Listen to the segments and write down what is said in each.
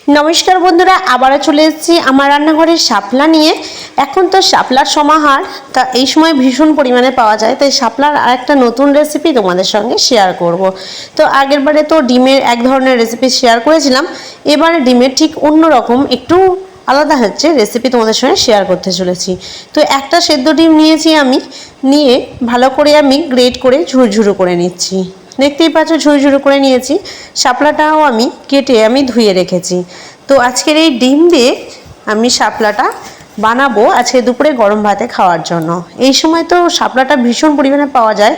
नमस्कार बंधुरा आबारो चले एसेছি আমার রান্নাঘরের শাপলা নিয়ে। এখন তো শাপলার সমাহার, তা এই সময় ভীষণ পরিমাণে পাওয়া যায়, তাই শাপলার আরেকটা নতুন রেসিপি তোমাদের সঙ্গে শেয়ার করব। তো আগের বারে তো ডিমের এক ধরনের রেসিপি শেয়ার করেছিলাম, এবারে ডিমের ঠিক অন্য রকম একটু আলাদা হচ্ছে রেসিপি তোমাদের সঙ্গে শেয়ার করতে চলেছি। তো একটা সেদ্ধ ডিম নিয়েছি আমি, নিয়ে ভালো করে আমি গ্রেট করে ঝুরঝুরো করে নিচ্ছি। দেখতেই পাচ্ছ ঝুরঝুরো করে নিয়েছি। শাপলাটাও আমি কেটে আমি ধুয়ে রেখেছি। তো আজকের এই ডিম দিয়ে আমি শাপলাটা বানাবো আজকে দুপুরে গরম ভাতে খাওয়ার জন্য। এই সময় তো শাপলাটা ভীষণ পরিমাণে পাওয়া যায়,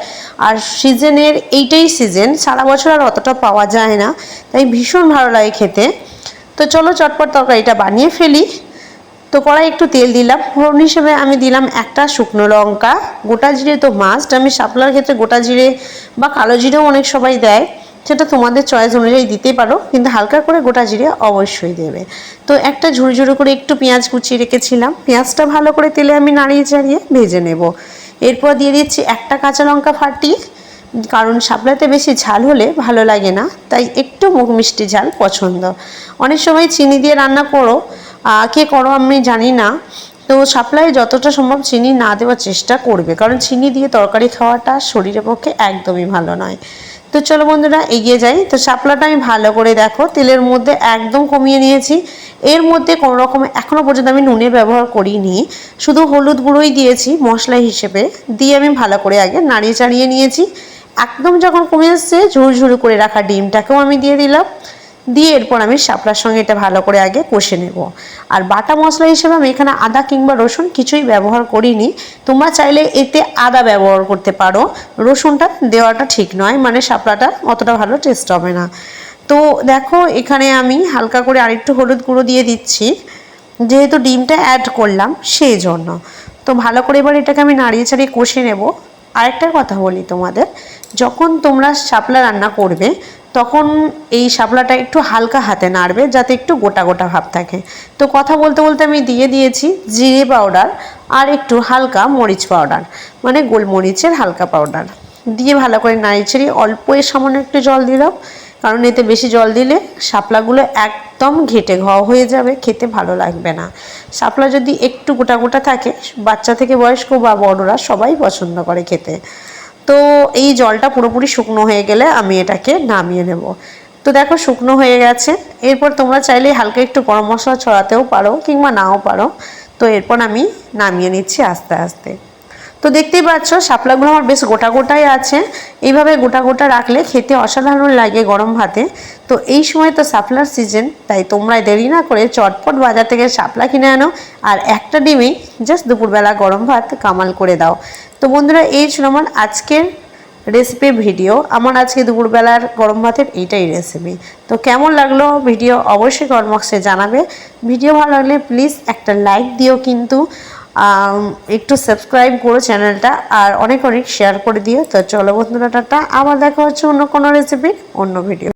আর সিজনের এইটাই সিজন, সারা বছর আর অতটা পাওয়া যায় না, তাই ভীষণ ভালো লাগে খেতে। তো চলো চটপট তরকারিটা বানিয়ে ফেলি। তো কড়াই একটু তেল দিলাম, ফোড়ন হিসেবে আমি দিলাম একটা শুকনো লঙ্কা, গোটা জিরে তো মাস্ট, আমি শাপলার ক্ষেত্রে গোটা জিরে বা কালো জিরেও অনেক সবাই দেয়, সেটা তোমাদের চয়েস অনুযায়ী দিতে পারো, কিন্তু হালকা করে গোটা জিরে অবশ্যই দেবে। তো একটা ঝুরঝুরো করে একটু পেঁয়াজ কুচিয়ে রেখেছিলাম, পেঁয়াজটা ভালো করে তেলে আমি নাড়িয়ে চাড়িয়ে ভেজে নেব। এরপর দিয়ে দিচ্ছি একটা কাঁচা লঙ্কা ফাটিয়ে, কারণ শাপলাতে বেশি ঝাল হলে ভালো লাগে না, তাই একটু মুখ মিষ্টি ঝাল পছন্দ। অনেক সময় চিনি দিয়ে রান্না করো, কে করো আমি জানি না, তো শাপলায় যতটা সম্ভব চিনি না দেওয়ার চেষ্টা করবে, কারণ চিনি দিয়ে তরকারি খাওয়াটা শরীরের পক্ষে একদমই ভালো নয়। তো চলো বন্ধুরা এগিয়ে যাই। তো শাপলাটা আমি ভালো করে দেখো তেলের মধ্যে একদম কমিয়ে নিয়েছি। এর মধ্যে কোনো রকম এখনও পর্যন্ত আমি নুনের ব্যবহার করিনি, শুধু হলুদ গুঁড়োই দিয়েছি মশলা হিসেবে, দিয়ে আমি ভালো করে আগে নাড়িয়ে চাড়িয়ে নিয়েছি। একদম যখন কমে এসছে ঝুরঝুরো করে রাখা ডিমটাকেও আমি দিয়ে দিলাম, দিয়ে এরপর আমি শাপলার সঙ্গে এটা ভালো করে আগে কষে নেব। আর বাটা মশলা হিসেবে আমি এখানে আদা কিংবা রসুন কিছুই ব্যবহার করিনি, তোমরা চাইলে এতে আদা ব্যবহার করতে পারো, রসুনটা দেওয়াটা ঠিক নয়, মানে শাপলাটা অতটা ভালো টেস্ট হবে না। তো দেখো এখানে আমি হালকা করে আরেকটু হলুদ গুঁড়ো দিয়ে দিচ্ছি, যেহেতু ডিমটা অ্যাড করলাম সেই জন্য। তো ভালো করে এবার এটাকে আমি নাড়িয়ে চাড়িয়ে কষে নেব। আরেকটা কথা বলি তোমাদের, যখন তোমরা শাপলা রান্না করবে তখন এই শাপলাটা একটু হালকা হাতে নাড়বে, যাতে একটু গোটা গোটা ভাব থাকে। তো কথা বলতে বলতে আমি দিয়ে দিয়েছি জিরে পাউডার আর একটু হালকা মরিচ পাউডার, মানে গোলমরিচের হালকা পাউডার দিয়ে ভালো করে নাড়িয়ে চাড়িয়ে অল্প সামান্য একটু জল দিলাম, কারণ এতে বেশি জল দিলে শাপলাগুলো একদম ঘেটে ঘ হয়ে যাবে, খেতে ভালো লাগবে না। শাপলা যদি একটু গোটা গোটা থাকে, বাচ্চা থেকে বয়স্ক বা বড়রা সবাই পছন্দ করে খেতে। তো এই জলটা পুরোপুরি শুকনো হয়ে গেলে আমি এটাকে নামিয়ে নেব। তো দেখো শুকনো হয়ে গেছে। এরপর তোমরা চাইলে হালকা একটু গরম মশলা ছড়াতেও পারো কিংবা নাও পারো। তো এরপর আমি নামিয়ে নিচ্ছি আস্তে আস্তে। তো দেখতেই পাচ্ছ শাপলাগুলো আমার বেশ গোটা গোটাই আছে, এইভাবে গোটা গোটা রাখলে খেতে অসাধারণ লাগে গরম ভাতে। তো এই সময় তো শাপলার সিজন, তাই তোমরা দেরি না করে চটপট বাজার থেকে শাপলা কিনে আনো, আর একটা ডিমেই জাস্ট দুপুরবেলা গরম ভাত কামাল করে দাও। তো বন্ধুরা এই ছিল আমার আজকের রেসিপি ভিডিও, আমার আজকে দুপুরবেলার গরম ভাতের এইটাই রেসিপি। তো কেমন লাগলো ভিডিও অবশ্যই কমেন্ট বক্সে জানাবে। ভিডিও ভালো লাগলে প্লিজ একটা লাইক দিও, কিন্তু একটু সাবস্ক্রাইব করো চ্যানেলটা, আর অনেক অনেক শেয়ার করে দিও। তো চলো বন্ধুরা টাটা, আবার দেখা হচ্ছে অন্য কোনো রেসিপি অন্য ভিডিও।